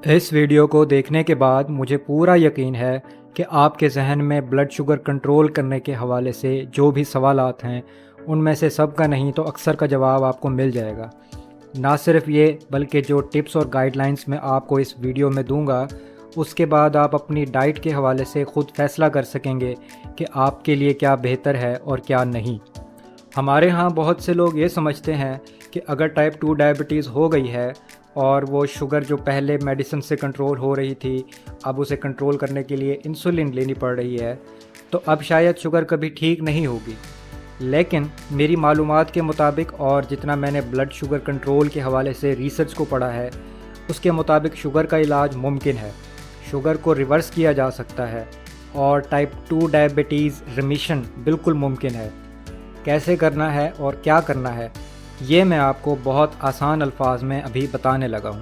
اس video کو دیکھنے کے بعد مجھے پورا یقین ہے کہ آپ کے ذہن میں بلڈ شوگر کنٹرول کرنے کے حوالے سے جو بھی سوالات ہیں ان میں سے سب کا نہیں تو اکثر کا جواب آپ کو مل جائے گا۔ نہ صرف یہ بلکہ جو ٹپس اور گائیڈ لائنز میں آپ کو اس ویڈیو میں دوں گا اس کے بعد آپ اپنی ڈائٹ کے حوالے سے خود فیصلہ کر سکیں گے کہ آپ کے لیے کیا بہتر ہے اور کیا نہیں۔ ہمارے ہاں بہت سے لوگ یہ سمجھتے ہیں کہ اگر ٹائپ 2 ڈائبٹیز ہو گئی ہے اور وہ شوگر جو پہلے میڈیسن سے کنٹرول ہو رہی تھی اب اسے کنٹرول کرنے کے لیے انسولین لینی پڑ رہی ہے تو اب شاید شوگر کبھی ٹھیک نہیں ہوگی۔ لیکن میری معلومات کے مطابق اور جتنا میں نے بلڈ شوگر کنٹرول کے حوالے سے ریسرچ کو پڑھا ہے اس کے مطابق شوگر کا علاج ممکن ہے، شوگر کو ریورس کیا جا سکتا ہے اور ٹائپ 2 ڈائبٹیز ریمیشن بالکل ممکن ہے۔ کیسے کرنا ہے اور کیا کرنا ہے یہ میں آپ کو بہت آسان الفاظ میں ابھی بتانے لگا ہوں۔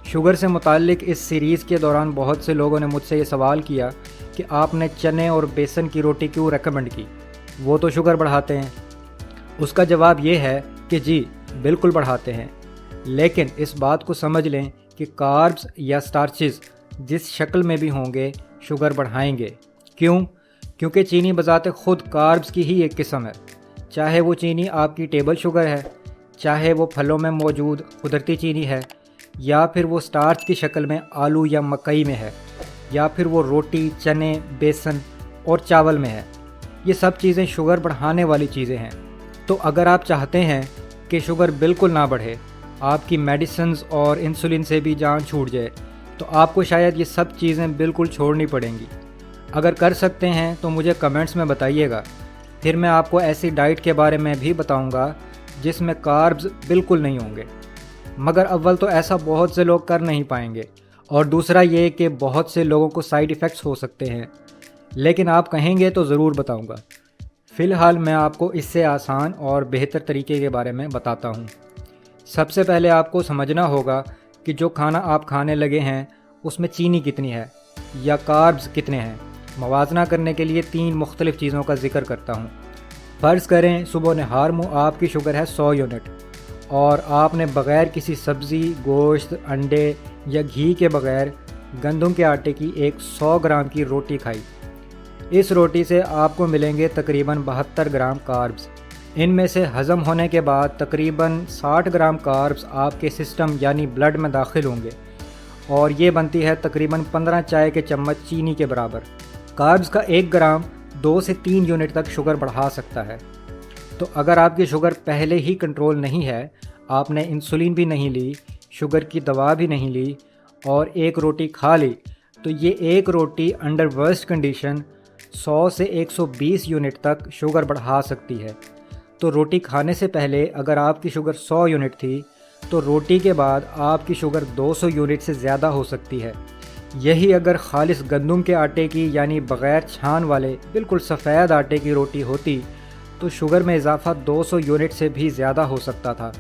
شوگر سے متعلق اس سیریز کے دوران بہت سے لوگوں نے مجھ سے یہ سوال کیا کہ آپ نے چنے اور بیسن کی روٹی کیوں ریکمنڈ کی، وہ تو شوگر بڑھاتے ہیں۔ اس کا جواب یہ ہے کہ جی بالکل بڑھاتے ہیں، لیکن اس بات کو سمجھ لیں کہ کاربز یا سٹارچز جس شکل میں بھی ہوں گے شوگر بڑھائیں گے۔ کیوں؟ کیونکہ چینی بذات خود کاربز کی ہی ایک قسم ہے، چاہے وہ چینی آپ کی ٹیبل شوگر ہے، چاہے وہ پھلوں میں موجود قدرتی چینی ہے، یا پھر وہ سٹارچ کی شکل میں آلو یا مکئی میں ہے، یا پھر وہ روٹی، چنے، بیسن اور چاول میں ہے۔ یہ سب چیزیں شوگر بڑھانے والی چیزیں ہیں۔ تو اگر آپ چاہتے ہیں کہ شوگر بالکل نہ بڑھے، آپ کی میڈیسنز اور انسولین سے بھی جان چھوٹ جائے، تو آپ کو شاید یہ سب چیزیں بالکل چھوڑنی پڑیں گی۔ اگر کر سکتے ہیں تو مجھے کمنٹس میں بتائیے گا، پھر میں آپ کو ایسی ڈائٹ کے بارے میں بھی بتاؤں گا جس میں کاربز بالکل نہیں ہوں گے۔ مگر اول تو ایسا بہت سے لوگ کر نہیں پائیں گے، اور دوسرا یہ کہ بہت سے لوگوں کو سائیڈ ایفیکٹس ہو سکتے ہیں، لیکن آپ کہیں گے تو ضرور بتاؤں گا۔ فی الحال میں آپ کو اس سے آسان اور بہتر طریقے کے بارے میں بتاتا ہوں۔ سب سے پہلے آپ کو سمجھنا ہوگا کہ جو کھانا آپ کھانے لگے ہیں اس میں چینی کتنی ہے یا کاربز کتنے ہیں۔ موازنہ کرنے کے لیے 3 مختلف چیزوں کا ذکر کرتا ہوں۔ فرض کریں صبح نہار منہ آپ کی شوگر ہے 100 یونٹ، اور آپ نے بغیر کسی سبزی، گوشت، انڈے یا گھی کے بغیر گندم کے آٹے کی ایک 100 گرام کی روٹی کھائی۔ اس روٹی سے آپ کو ملیں گے تقریباً 72 گرام کاربز۔ ان میں سے ہضم ہونے کے بعد تقریباً 60 گرام کاربز آپ کے سسٹم یعنی بلڈ میں داخل ہوں گے، اور یہ بنتی ہے تقریباً 15 چائے کے چمچ چینی کے برابر۔ کاربز کا 1 گرام 2 سے 3 یونٹ تک شوگر بڑھا سکتا ہے۔ تو اگر آپ کی شوگر پہلے ہی کنٹرول نہیں ہے، آپ نے انسولین بھی نہیں لی، شوگر کی دوا بھی نہیں لی، اور ایک روٹی کھا لی، تو یہ ایک روٹی انڈر ورسٹ کنڈیشن 100 سے 120 یونٹ تک شوگر بڑھا سکتی ہے۔ تو روٹی کھانے سے پہلے اگر آپ کی شوگر 100 یونٹ تھی تو روٹی کے بعد آپ کی شوگر 200 یونٹ سے زیادہ ہو سکتی ہے۔ یہی اگر خالص گندم کے آٹے کی یعنی بغیر چھان والے بالکل سفید آٹے کی روٹی ہوتی تو شوگر میں اضافہ 200 یونٹ سے بھی زیادہ ہو سکتا تھا،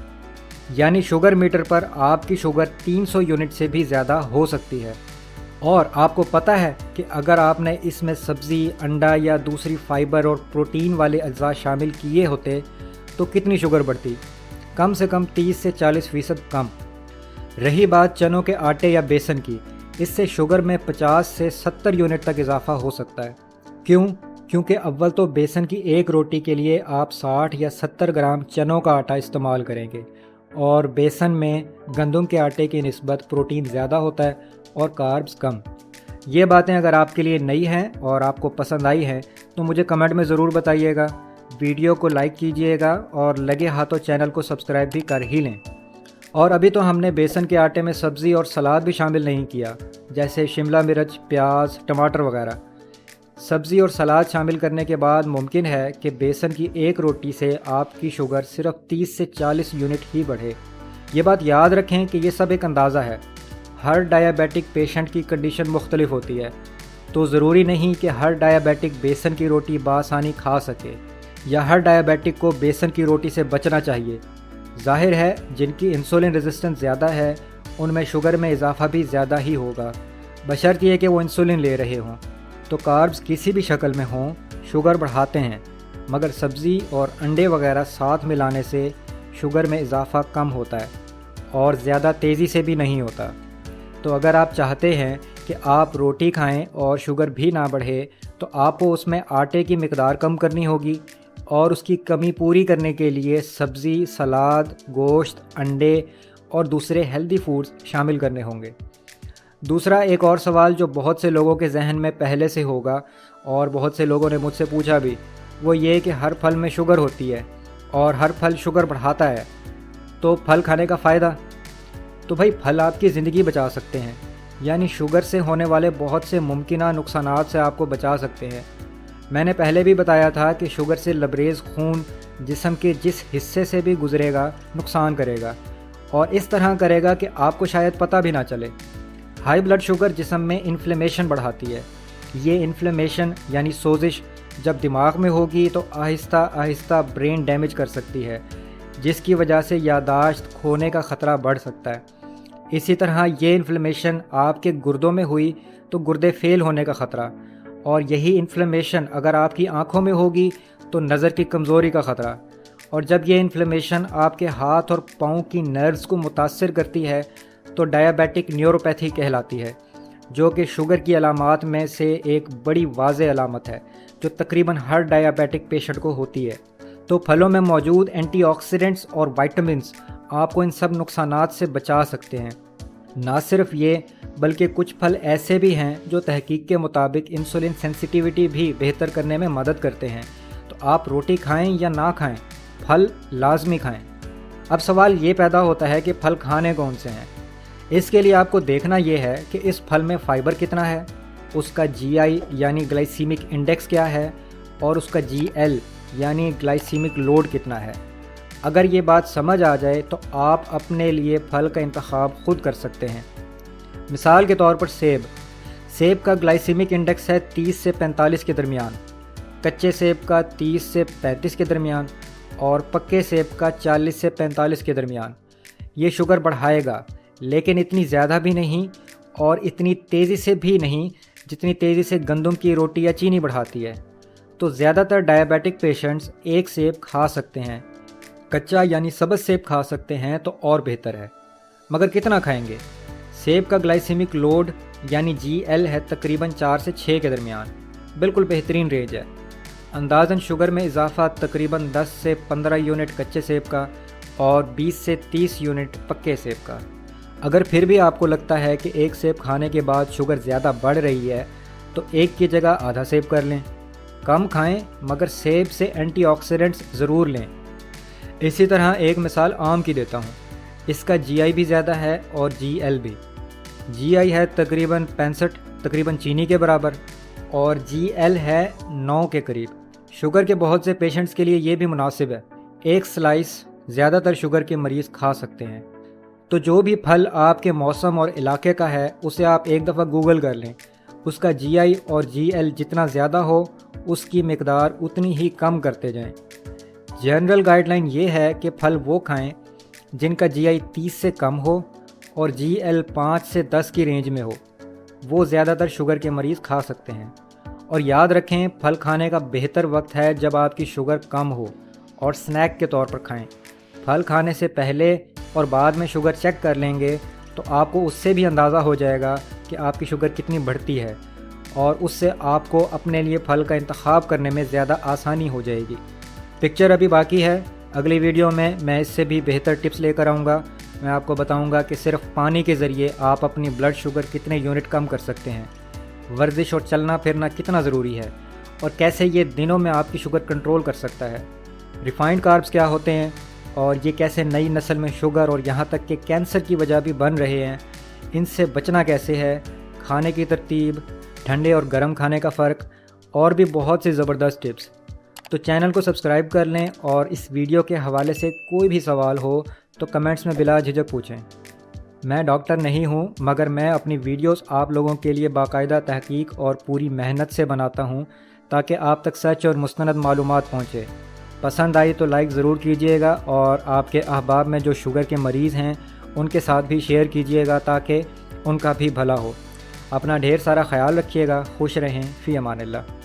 یعنی شوگر میٹر پر آپ کی شوگر 300 یونٹ سے بھی زیادہ ہو سکتی ہے۔ اور آپ کو پتہ ہے کہ اگر آپ نے اس میں سبزی، انڈا یا دوسری فائبر اور پروٹین والے اجزاء شامل کیے ہوتے تو کتنی شوگر بڑھتی؟ کم سے کم 30 سے 40% کم۔ رہی بات چنوں کے آٹے یا بیسن کی، اس سے شوگر میں 50 سے 70 یونٹ تک اضافہ ہو سکتا ہے۔ کیوں؟ کیونکہ اول تو بیسن کی ایک روٹی کے لیے آپ 60 یا 70 گرام چنوں کا آٹا استعمال کریں گے، اور بیسن میں گندم کے آٹے کی نسبت پروٹین زیادہ ہوتا ہے اور کاربز کم۔ یہ باتیں اگر آپ کے لیے نئی ہیں اور آپ کو پسند آئی ہیں تو مجھے کمنٹ میں ضرور بتائیے گا، ویڈیو کو لائک کیجئے گا اور لگے ہاتھوں چینل کو سبسکرائب بھی کر ہی لیں۔ اور ابھی تو ہم نے بیسن کے آٹے میں سبزی اور سلاد بھی شامل نہیں کیا، جیسے شملہ مرچ، پیاز، ٹماٹر وغیرہ۔ سبزی اور سلاد شامل کرنے کے بعد ممکن ہے کہ بیسن کی ایک روٹی سے آپ کی شوگر صرف 30 سے 40 یونٹ ہی بڑھے۔ یہ بات یاد رکھیں کہ یہ سب ایک اندازہ ہے، ہر ڈائیابیٹک پیشنٹ کی کنڈیشن مختلف ہوتی ہے، تو ضروری نہیں کہ ہر ڈائیابیٹک بیسن کی روٹی بآسانی کھا سکے، یا ہر ڈائیابیٹک کو بیسن کی روٹی سے بچنا چاہیے۔ ظاہر ہے جن کی انسولین ریزسٹنس زیادہ ہے ان میں شوگر میں اضافہ بھی زیادہ ہی ہوگا، بشرط یہ کہ وہ انسولین لے رہے ہوں۔ تو کاربز کسی بھی شکل میں ہوں شوگر بڑھاتے ہیں، مگر سبزی اور انڈے وغیرہ ساتھ ملانے سے شوگر میں اضافہ کم ہوتا ہے اور زیادہ تیزی سے بھی نہیں ہوتا۔ تو اگر آپ چاہتے ہیں کہ آپ روٹی کھائیں اور شوگر بھی نہ بڑھے تو آپ کو اس میں آٹے کی مقدار کم کرنی ہوگی، اور اس کی کمی پوری کرنے کے لیے سبزی، سلاد، گوشت، انڈے اور دوسرے ہیلدی فوڈز شامل کرنے ہوں گے۔ دوسرا ایک اور سوال جو بہت سے لوگوں کے ذہن میں پہلے سے ہوگا اور بہت سے لوگوں نے مجھ سے پوچھا بھی، وہ یہ کہ ہر پھل میں شوگر ہوتی ہے اور ہر پھل شوگر بڑھاتا ہے، تو پھل کھانے کا فائدہ؟ تو بھائی پھل آپ کی زندگی بچا سکتے ہیں، یعنی شوگر سے ہونے والے بہت سے ممکنہ نقصانات سے آپ کو بچا سکتے ہیں۔ میں نے پہلے بھی بتایا تھا کہ شوگر سے لبریز خون جسم کے جس حصے سے بھی گزرے گا نقصان کرے گا، اور اس طرح کرے گا کہ آپ کو شاید پتہ بھی نہ چلے۔ ہائی بلڈ شوگر جسم میں انفلیمیشن بڑھاتی ہے۔ یہ انفلیمیشن یعنی سوزش جب دماغ میں ہوگی تو آہستہ آہستہ برین ڈیمیج کر سکتی ہے، جس کی وجہ سے یادداشت کھونے کا خطرہ بڑھ سکتا ہے۔ اسی طرح یہ انفلیمیشن آپ کے گردوں میں ہوئی تو گردے فیل ہونے کا خطرہ، اور یہی انفلیمیشن اگر آپ کی آنکھوں میں ہوگی تو نظر کی کمزوری کا خطرہ، اور جب یہ انفلیمیشن آپ کے ہاتھ اور پاؤں کی نروز کو متاثر کرتی ہے تو ڈائیابیٹک نیوروپیتھی کہلاتی ہے، جو کہ شوگر کی علامات میں سے ایک بڑی واضح علامت ہے جو تقریباً ہر ڈائیابیٹک پیشنٹ کو ہوتی ہے۔ تو پھلوں میں موجود اینٹی آکسیڈنٹس اور وائٹامنس آپ کو ان سب نقصانات سے بچا سکتے ہیں۔ نہ صرف یہ بلکہ کچھ پھل ایسے بھی ہیں جو تحقیق کے مطابق انسولین سینسیٹیوٹی بھی بہتر کرنے میں مدد کرتے ہیں۔ تو آپ روٹی کھائیں یا نہ کھائیں، پھل لازمی کھائیں۔ اب سوال یہ پیدا ہوتا ہے کہ پھل کھانے کون سے ہیں؟ اس کے لیے آپ کو دیکھنا یہ ہے کہ اس پھل میں فائبر کتنا ہے، اس کا جی آئی یعنی گلائسیمک انڈیکس کیا ہے، اور اس کا جی ایل یعنی گلائسیمک لوڈ کتنا ہے۔ اگر یہ بات سمجھ آ جائے تو آپ اپنے لیے پھل کا انتخاب خود کر سکتے ہیں۔ مثال کے طور پر سیب کا گلائسیمک انڈیکس ہے 30 سے 45 کے درمیان، کچے سیب کا 30 سے 35 کے درمیان، اور پکے سیب کا 40 سے 45 کے درمیان۔ یہ شوگر بڑھائے گا، لیکن اتنی زیادہ بھی نہیں اور اتنی تیزی سے بھی نہیں جتنی تیزی سے گندم کی روٹی یا چینی بڑھاتی ہے۔ تو زیادہ تر ڈائیابیٹک پیشنٹس ایک سیب کھا سکتے ہیں، کچا یعنی سبز سیب کھا سکتے ہیں تو اور بہتر ہے، مگر کتنا کھائیں گے؟ سیب کا گلائسیمک لوڈ یعنی جی ایل ہے تقریباً 4 سے 6 کے درمیان، بالکل بہترین رینج ہے۔ اندازاً شوگر میں اضافہ تقریباً 10 سے 15 یونٹ کچے سیب کا اور 20 سے 30 یونٹ پکے سیب کا۔ اگر پھر بھی آپ کو لگتا ہے کہ ایک سیب کھانے کے بعد شوگر زیادہ بڑھ رہی ہے تو ایک کی جگہ آدھا سیب کر لیں۔ کم کھائیں مگر سیب سے اینٹی آکسیڈنٹس ضرور لیں۔ اسی طرح ایک مثال آم کی دیتا ہوں، اس کا جی آئی بھی زیادہ ہے اور جی ایل بھی۔ جی آئی ہے تقریباً 65، تقریباً چینی کے برابر، اور جی ایل ہے 9 کے قریب۔ شوگر کے بہت سے پیشنٹس کے لیے یہ بھی مناسب ہے، ایک سلائس زیادہ تر شوگر کے مریض کھا سکتے ہیں۔ تو جو بھی پھل آپ کے موسم اور علاقے کا ہے اسے آپ ایک دفعہ گوگل کر لیں، اس کا جی آئی اور جی ایل جتنا زیادہ ہو اس کی مقدار اتنی ہی کم کرتے جائیں۔ جنرل گائیڈ لائن یہ ہے کہ پھل وہ کھائیں جن کا جی آئی 30 سے کم ہو اور جی ایل 5 سے 10 کی رینج میں ہو، وہ زیادہ تر شوگر کے مریض کھا سکتے ہیں۔ اور یاد رکھیں پھل کھانے کا بہتر وقت ہے جب آپ کی شوگر کم ہو، اور سنیک کے طور پر کھائیں۔ پھل کھانے سے پہلے اور بعد میں شوگر چیک کر لیں گے تو آپ کو اس سے بھی اندازہ ہو جائے گا کہ آپ کی شوگر کتنی بڑھتی ہے، اور اس سے آپ کو اپنے لیے پھل کا انتخاب کرنے میں زیادہ آسانی ہو جائے گی۔ پکچر ابھی باقی ہے، اگلی ویڈیو میں اس سے بھی بہتر ٹپس لے کر آؤں گا۔ میں آپ کو بتاؤں گا کہ صرف پانی کے ذریعے آپ اپنی بلڈ شوگر کتنے یونٹ کم کر سکتے ہیں، ورزش اور چلنا پھرنا کتنا ضروری ہے، اور کیسے یہ دنوں میں آپ کی شوگر کنٹرول کر سکتا ہے، ریفائنڈ کاربز کیا ہوتے ہیں، اور یہ کیسے نئی نسل میں شوگر اور یہاں تک کہ کینسر کی وجہ بھی بن رہے ہیں، ان سے بچنا کیسے ہے، کھانے کی ترتیب، ٹھنڈے اور گرم کھانے کا فرق، اور بھی بہت سی زبردست ٹپس۔ تو چینل کو سبسکرائب کر لیں، اور اس ویڈیو کے حوالے سے کوئی بھی سوال ہو تو کمنٹس میں بلا جھجک پوچھیں۔ میں ڈاکٹر نہیں ہوں، مگر میں اپنی ویڈیوز آپ لوگوں کے لیے باقاعدہ تحقیق اور پوری محنت سے بناتا ہوں تاکہ آپ تک سچ اور مستند معلومات پہنچے۔ پسند آئی تو لائک ضرور کیجئے گا، اور آپ کے احباب میں جو شوگر کے مریض ہیں ان کے ساتھ بھی شیئر کیجئے گا تاکہ ان کا بھی بھلا ہو۔ اپنا ڈھیر سارا خیال رکھیے گا، خوش رہیں، فی امان اللہ۔